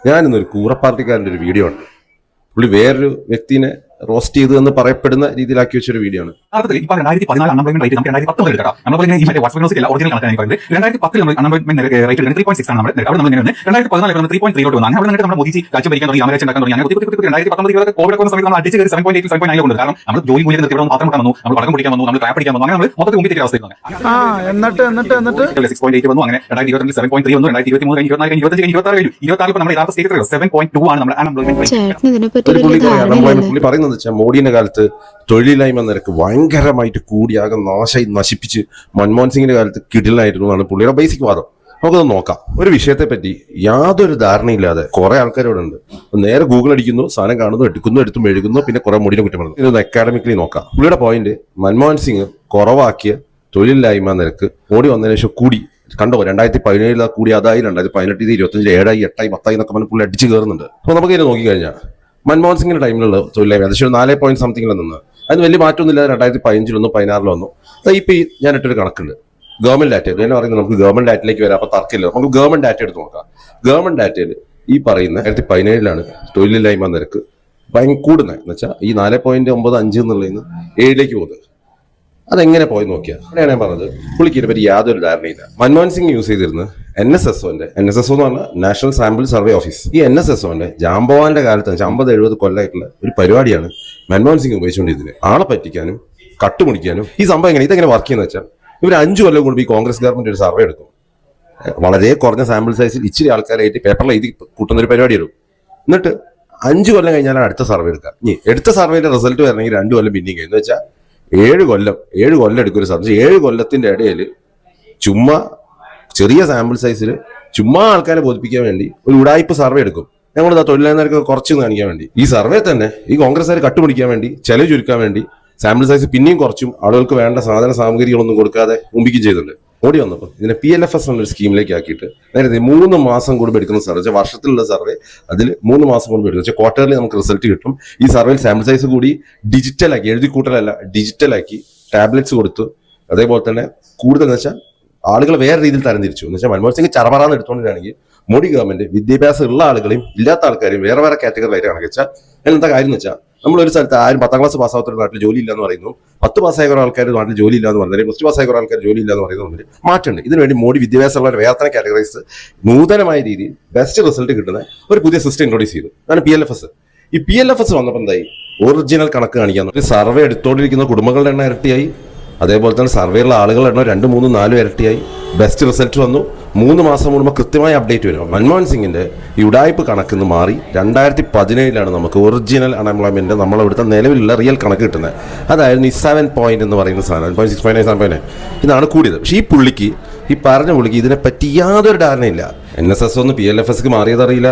ഞാനിന്നൊരു കൂറ പാർട്ടിക്കാരൻ്റെ ഒരു വീഡിയോ ഉണ്ട്. പുള്ളി വേറൊരു വ്യക്തിനെ റോസ്റ്റ് ചെയ്തു എന്ന് പറയപ്പെടുന്ന രീതിയിലാക്കി വെച്ചൊരു വീഡിയോ ആണ്. പുള്ളി പറയുന്നത് മോഡിയുടെ കാലത്ത് തൊഴിലില്ലായ്മ നിരക്ക് ഭയങ്കരമായിട്ട് കൂടിയാകെ നാശമായി നശിപ്പിച്ച് മൻമോഹൻ സിംഗിന്റെ കാലത്ത് കിടിലായിരുന്നു എന്നാണ് പുള്ളിയുടെ ബേസിക് വാദം. നമുക്കത് നോക്കാം. ഒരു വിഷയത്തെ പറ്റി യാതൊരു ധാരണയില്ലാതെ കുറെ ആൾക്കാരോടുണ്ട്. നേരെ ഗൂഗിൾ അടിക്കുന്നു, സാധനം കാണുന്നു, എടുത്തും എഴുതുന്നു, പിന്നെ കുറെ മോഡിനെ കുറ്റം പറയുന്നു. ഇതൊന്ന് അക്കാഡമിക്കലി നോക്കാം. പുള്ളിയുടെ പോയിന്റ്, മൻമോഹൻ സിംഗ് കുറവാക്കിയ തൊഴിലില്ലായ്മ നിരക്ക് മോഡി വന്നതിന് ശേഷം കൂടി. കണ്ടോ, 2017 കൂടി, അതായി 2018, 25, 7, 8, 10 എന്നൊക്കെ പറഞ്ഞ് പുള്ളി അടിച്ച് കയറുന്നുണ്ട്. അപ്പൊ നമുക്ക് ഇതിനെ നോക്കിക്കഴിഞ്ഞാൽ മൻമോഹൻ സിംഗിന്റെ ടൈമിലുള്ള തൊഴിലില്ലായ്മ ഏകദേശം 4 നിന്ന് അതിന് വലിയ മാറ്റമൊന്നുമില്ല. 2015 വന്നു, 16 വന്നു. ഇപ്പൊ ഞാൻ ഇട്ടൊരു കണക്കുണ്ട്. ഗവൺമെന്റ് ഡാറ്റ ഞാൻ പറയുന്നത്, നമുക്ക് ഗവൺമെന്റ് ഡാറ്റയിലേക്ക് വരാം. അപ്പൊ തർക്കമില്ല, നമുക്ക് ഗവൺമെന്റ് ഡാറ്റ എടുത്ത് നോക്കാം. ഗവൺമെന്റ് ഡാറ്റയിൽ ഈ പറയുന്ന 2017 തൊഴിലില്ലായ്മ നിരക്ക് കൂടുന്നത് എന്ന് വെച്ചാൽ ഈ 4.95 എന്നുള്ളതിന് 7 പോകുന്നത്. അതെങ്ങനെ പോയി നോക്കിയാൽ അവിടെയാണ് ഞാൻ പറഞ്ഞത്, പുള്ളിക്ക് ഇതിനെ പറ്റി യാതൊരു ധാരണയില്ല. മൻമോഹൻ സിംഗ് യൂസ് ചെയ്തിരുന്നത് NSSO എന്ന് പറഞ്ഞാൽ നാഷണൽ സാമ്പിൾ സർവേ ഓഫീസ്. ഈ NSSOന്റെ ജാംബവാന്റെ കാലത്ത് 50-70 കൊല്ലമായിട്ടുള്ള ഒരു പരിപാടിയാണ് മൻമോഹൻ സിംഗ് ഉപയോഗിച്ചുകൊണ്ടിരുന്നത്. ആളെ പറ്റിക്കാനും കട്ടുമുടിക്കാനും. ഈ സംഭവം എങ്ങനെ ഇതെങ്ങനെ വർക്ക് ചെയ്യുന്ന വെച്ചാൽ, ഇവർ 5 കൊല്ലം കൂടുമ്പോൾ ഈ കോൺഗ്രസ് ഗവൺമെന്റ് ഒരു സർവേ എടുക്കും. വളരെ കുറഞ്ഞ സാമ്പിൾ സൈസിൽ ഇച്ചിരി ആൾക്കാരായിട്ട് പേപ്പറിൽ എഴുതി കൂട്ടുന്ന ഒരു പരിപാടി എടുക്കും. എന്നിട്ട് 5 കൊല്ലം കഴിഞ്ഞാലാണ് അടുത്ത സർവേ എടുക്കുക. ഇനി എടുത്ത സർവേയുടെ റിസൾട്ട് വരണമെങ്കിൽ 2 കൊല്ലം പിന്നെയും കഴിയും. എന്ന് വെച്ചാൽ 7 കൊല്ലം എടുക്കും ഒരു സർവേ. 7 കൊല്ലത്തിന്റെ ഇടയിൽ ചുമ്മാ ചെറിയ സാമ്പിൾ സൈസിൽ ചുമ്മാ ആൾക്കാരെ ബോധിപ്പിക്കാൻ വേണ്ടി ഒരു ഉടായ്പ സർവേ എടുക്കും. ഞങ്ങളുടെ തൊഴിലാളികൾക്ക് കുറച്ച് കാണിക്കാൻ വേണ്ടി. ഈ സർവേ തന്നെ ഈ കോൺഗ്രസ്സുകാർ കട്ടുപിടിക്കാൻ വേണ്ടി, ചെലവ് ചുരുക്കാൻ വേണ്ടി സാമ്പിൾ സൈസ് പിന്നെയും കുറച്ചും ആളുകൾക്ക് വേണ്ട സാധന സാമഗ്രികളൊന്നും കൊടുക്കാതെ മുമ്പിക്കും ചെയ്തിട്ടുണ്ട്. ഓടി വന്നപ്പോൾ ഇതിനെ PLFS എന്നൊരു സ്കീമിലേക്ക് ആക്കിയിട്ട് നേരത്തെ 3 മാസം കൂടുമ്പോൾ എടുക്കുന്ന സർവേ, വർഷത്തിലുള്ള സർവേ, അതിൽ 3 മാസം കൂടുമ്പോൾ എടുക്കും. ക്വാർട്ടറിൽ നമുക്ക് റിസൾട്ട് കിട്ടും. ഈ സർവേയിൽ സാമ്പിൾ സൈസ് കൂടി ഡിജിറ്റലാക്കി, എഴുതി കൂട്ടലല്ല ഡിജിറ്റലാക്കി ടാബ്ലറ്റ്സ് കൊടുത്തു. അതേപോലെ തന്നെ കൂടുതൽ എന്ന് വെച്ചാൽ ആളുകൾ വേറെ രീതിയിൽ തരംതിരിച്ചു. എന്ന് വെച്ചാൽ മൻമോഹൻ സിംഗ് ചറപറാന്ന് എടുത്തുകൊണ്ടിരിക്കുകയാണെങ്കിൽ മോഡി ഗവൺമെന്റ് വിദ്യാഭ്യാസം ഉള്ള ആളുകളെയും ഇല്ലാത്ത ആൾക്കാരെയും വേറെ കാറ്റഗറിയിലായിട്ട് കണക്കിച്ചാൽ എന്താ കാര്യം എന്ന് വെച്ചാൽ, നമ്മളൊരു സ്ഥലത്ത് ആരും 10ാം ക്ലാസ് പാസ്സാവാത്തൊരു നാട്ടിൽ ജോലി ഇല്ല എന്ന് പറയുന്നു, 10 പാസ്സായ കുറെ ആൾക്കാർ നാട്ടിൽ ജോലി ഇല്ല എന്ന് പറഞ്ഞാൽ, പ്ലസ് പാസ്സായ കുറെ ആൾക്കാർ ജോലി ഇല്ല എന്ന് പറയുന്നത് മാറ്റുണ്ട്. ഇതിനുവേണ്ടി മോഡി വിദ്യാഭ്യാസമുള്ള വേറെ കാറ്റഗറൈസ് നൂതനമായ രീതിയിൽ ബെസ്റ്റ് റിസൾട്ട് കിട്ടുന്ന ഒരു പുതിയ സിസ്റ്റം ഇൻട്രോഡ്യൂസ് ചെയ്തു. അതാണ് PLFS. ഈ PLFS വന്നപ്പോൾ എന്തായി, ഒറിജിനൽ കണക്ക് കാണിക്കാൻ ഒരു സർവേ എടുത്തോണ്ടിരിക്കുന്ന കുടുംബങ്ങളുടെ എണ്ണം ഇരട്ടിയായി. അതേപോലെ തന്നെ സർവേയുള്ള ആളുകളുടെ എണ്ണം 2, 3, 4 ഇരട്ടിയായി. ബെസ്റ്റ് റിസൾട്ട് വന്നു. 3 മാസം കൂടുമ്പോൾ കൃത്യമായ അപ്ഡേറ്റ് വരും. മൻമോഹൻ സിംഗിന്റെ ഈ ഉടായ്പ് കണക്കിന്ന് മാറി 2017 നമുക്ക് ഒറിജിനൽ അൺഎംപ്ലോയ്മെന്റ് നമ്മളിവിടുത്തെ നിലവിലുള്ള റിയൽ കണക്ക് കിട്ടുന്നത്. അതായിരുന്നു ഈ 7 പോയിന്റ് എന്ന് പറയുന്ന സാധനം. 7.6, 7.9 ഇതാണ് കൂടിയത്. പക്ഷേ ഈ പറഞ്ഞ പുള്ളിക്ക് ഇതിനെപ്പറ്റി യാതൊരു ധാരണയില്ല. NSSO ഒന്ന് PLFSക്ക് മാറിയതറിയില്ല.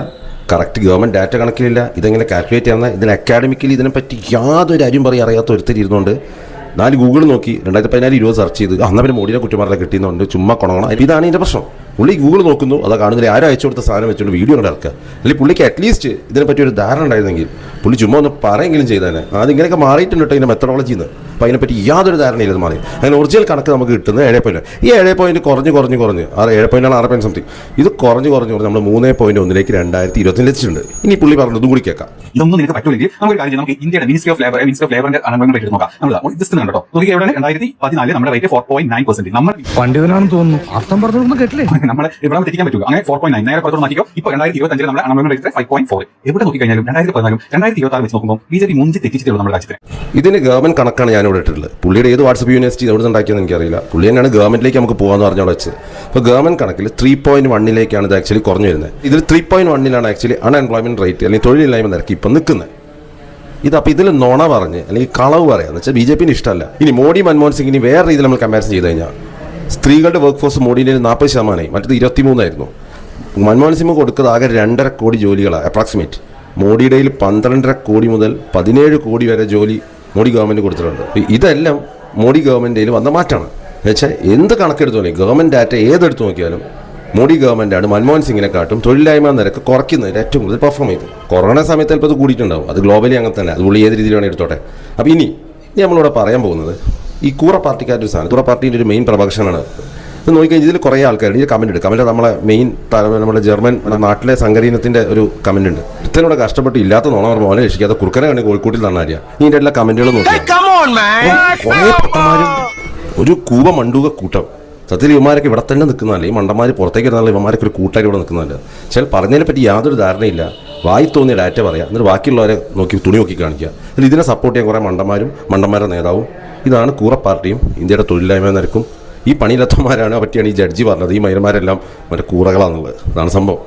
കറക്റ്റ് ഗവൺമെന്റ് ഡാറ്റ കണക്കിലില്ല. ഇതെങ്ങനെ കാൽക്കുലേറ്റ് ചെയ്യുന്ന, ഇതിന് അക്കാഡമിക്കലി ഇതിനെപ്പറ്റി യാതൊരു അരിയും അറിയാത്ത ഒരുത്തരിയിരുന്നുകൊണ്ട് 4 ഗൂഗിൾ നോക്കി 2014, 20 സെർച്ച് ചെയ്ത് അന്ന് പിന്നെ മോഡിനെ കുറ്റമാരെ കിട്ടിയെന്നുണ്ട്. ചുമ്മാ കൊണങ്ങണം. ഇതാണ് ഇതിന്റെ പ്രശ്നം. പുള്ളി ഗൂഗിൾ നോക്കുന്നു, അത് കാണുന്നില്ല, ആരും അയച്ചു കൊടുത്ത സാധനം വെച്ചുകൊണ്ട് വീഡിയോ കൂടെ ഇറക്കുക. അല്ലെങ്കിൽ പുള്ളിക്ക് അറ്റ്ലീസ്റ്റ് ഇതിനെപ്പറ്റി ഒരു ധാരണ ഉണ്ടായിരുന്നെങ്കിൽ പുള്ളി ചുമ്മാ ഒന്ന് പറയെങ്കിലും ചെയ്തേനെ. അത് ഇങ്ങനെയൊക്കെ മാറിയിട്ടുണ്ട് ഇതിന്റെ മെത്തഡോളജിന്ന്. അപ്പോൾ അതിനെപ്പറ്റി യാതൊരു ധാരണയില്ല. മാറി അങ്ങനെ ഒറിജിനൽ കണക്ക് നമുക്ക് കിട്ടുന്നത് 7 പോയിന്റ്. ഈ 7 പോയിന്റ് കുറഞ്ഞ് 7 പോയിന്റാണ് 6 പോയിന്റ് സംതിങ്. ഇത് കുറഞ്ഞ് നമ്മൾ 3.1 2020 എത്തിച്ചിട്ടുണ്ട്. ഇനി പുള്ളി പറഞ്ഞു ഇതും കൂടി കേൾക്കാം. ഇതൊന്നും നിനക്ക് പറ്റൂലെങ്കിൽ നമുക്ക് ഇന്ത്യയുടെ മിനിസ്ട്രി ഓഫ് ലേബറിന്റെ അൺഎംപ്ലോയ്മെന്റ് റേറ്റ് നോക്കാം. നമ്മൾ കണ്ടോ, 2014 നമ്മുടെ റേറ്റ് 4.9%. നമ്മൾ പണ്ഡിതനാണെന്ന് തോന്നുന്നു, അർത്ഥം പറഞ്ഞൊന്നും കേട്ടില്ലേ. നമ്മൾ ഇവിടെ തെറ്റിക്കാൻ പറ്റുള്ളൂ. അങ്ങനെ 4.9 നേരെ പുറത്തോട്ട് മാറ്റിക്കോ. ഇപ്പോൾ 2025 നമ്മുടെ അൺഎംപ്ലോയ്മെന്റ് റേറ്റ് 5.4. എവിടെ നോക്കിക്കഴിഞ്ഞാലും 2014 2026 വെച്ച് നോക്കുമ്പോൾ BJP മുഞ്ചി തെറ്റിച്ചിട്ടുള്ളൂ നമ്മുടെ രാജ്യത്തിന്. ഇതിന് ഗവൺമെന്റ് കണക്കാണ് ഞാൻ ഇവിടെ ഇട്ടിട്ടുള്ളത്. പുള്ളിയുടെ ഏത് വാട്സ്ആപ്പ് യൂണിവേഴ്സിറ്റി എവിടെ ഉണ്ടാക്കിയെന്ന് എനിക്കറിയില്ല. പുള്ളി തന്നെയാണ് ഗവൺമെന്റിലേക്ക് നമുക്ക് പോകാമെന്ന് പറഞ്ഞവിടെ വെച്ചത്. അപ്പോൾ ഗവൺമെന്റ് കണക്കിൽ 3.1 ഇത് ആക്ച്വലി കുറഞ്ഞു വരുന്നത്. ഇതിൽ 3.1 ആക്ച്വലി അൺഎംപ്ലോയ്മെന്റ് റേറ്റ് അല്ലെങ്കിൽ തൊഴിലില്ലായ്മ നിരക്ക് ഇപ്പം നിൽക്കുന്നത്. ഇതപ്പോൾ ഇതിൽ നുണ പറഞ്ഞ് അല്ലെങ്കിൽ കളവ് പറയാന്ന് വെച്ചാൽ BJPന് ഇഷ്ടമല്ല. ഇനി മോഡി മൻമോഹൻ സിംഗിന് വേറെ രീതിയിൽ നമ്മൾ കമ്പാരിസൺ ചെയ്ത് കഴിഞ്ഞാൽ, സ്ത്രീകളുടെ വർക്ക് ഫോഴ്സ് മോഡിൻ്റെ 40%, മറ്റത് 23 മൻമോഹൻ സിംഗ് കൊടുക്കുന്നത് ആകെ 2.5 കോടി ജോലികളാണ് അപ്രോക്സിമേറ്റ്. മോഡിയുടെ 12.5 കോടി മുതൽ 17 കോടി വരെ ജോലി മോഡി ഗവൺമെന്റ് കൊടുത്തിട്ടുണ്ട്. ഇതെല്ലാം മോഡി ഗവൺമെന്റിൽ വന്ന മാറ്റമാണ്. എന്നുവെച്ചാൽ എന്ത് കണക്കെടുത്തോളൂ, ഗവൺമെന്റ് ഡാറ്റ ഏതെടുത്ത് നോക്കിയാലും മോഡി ഗവൺമെന്റാണ് മൻമോഹൻ സിംഗിനെക്കാട്ടും തൊഴിലില്ലായ്മ നിരക്ക് കുറയ്ക്കുന്നതിൽ ഏറ്റവും കൂടുതൽ പെർഫോം ചെയ്തു. കൊറോണ സമയത്ത് ചിലപ്പോൾ അത് കൂടിയിട്ടുണ്ടാവും. അത് ഗ്ലോബലി അങ്ങനെ തന്നെ, അത് പുള്ളി ഏത് രീതിയിൽ വേണമെങ്കിൽ എടുത്തോട്ടെ. അപ്പോൾ ഇനി നമ്മളിവിടെ പറയാൻ പോകുന്നത് ഈ കൂറ പാർട്ടിക്കാരുടെ സാധനം. കൂറ പാർട്ടിയുടെ ഒരു മെയിൻ പ്രഭാഷണമാണ് ഇത് നോക്കിക്കഴിഞ്ഞാൽ ഇതിൽ കുറേ ആൾക്കാർ ഈ കമന്റ് ഉണ്ട്. കമന്റ് നമ്മളെ മെയിൻ നമ്മുടെ ജർമ്മൻ നാട്ടിലെ സംഘടനത്തിന്റെ ഒരു കമന്റ് ഉണ്ട്. ഇത്രയും കഷ്ടപ്പെട്ട് ഇല്ലാത്ത നോണ മോനെ രക്ഷിക്കാത്ത കുറുക്കനെ കണ്ടി കോഴിക്കോട്ടിൽ തന്നാരിയ ഇതിന്റെ എല്ലാ കമന്റുകളും നോക്കി കുറേ പൊട്ടന്മാരും ഒരു കൂവ മണ്ടൂക കൂട്ടം. സത്യത്തിൽ ഇവന്മാരൊക്കെ ഇവിടെ തന്നെ നിൽക്കുന്നതല്ല, ഈ മണ്ടന്മാർ പുറത്തേക്ക് ഇരുന്നാൽ ഇവന്മാരൊക്കെ ഒരു കൂട്ടായിട്ട് ഇവിടെ നിൽക്കുന്നതല്ല. ചില പറഞ്ഞതിനെ പറ്റി യാതൊരു ധാരണയില്ല, വായി തോന്നിയ ഡാറ്റ പറയാം, എന്നിട്ട് ബാക്കിയുള്ളവരെ നോക്കി തുണി നോക്കി കാണിക്കുക. അതിൽ ഇതിനെ സപ്പോർട്ട് ചെയ്യാൻ കുറേ മണ്ടന്മാരുടെ നേതാവും. ഇതാണ് കൂറ പാർട്ടിയും ഇന്ത്യയുടെ തൊഴിലില്ലായ്മ നിരക്കും. ഈ പണിയില്ലാത്തമാരാണ് പറ്റിയാണ് ഈ ജഡ്ജി പറഞ്ഞത് ഈ മൈരന്മാരെല്ലാം മറ്റേ കൂറകളാണെന്നുള്ളത്. അതാണ് സംഭവം.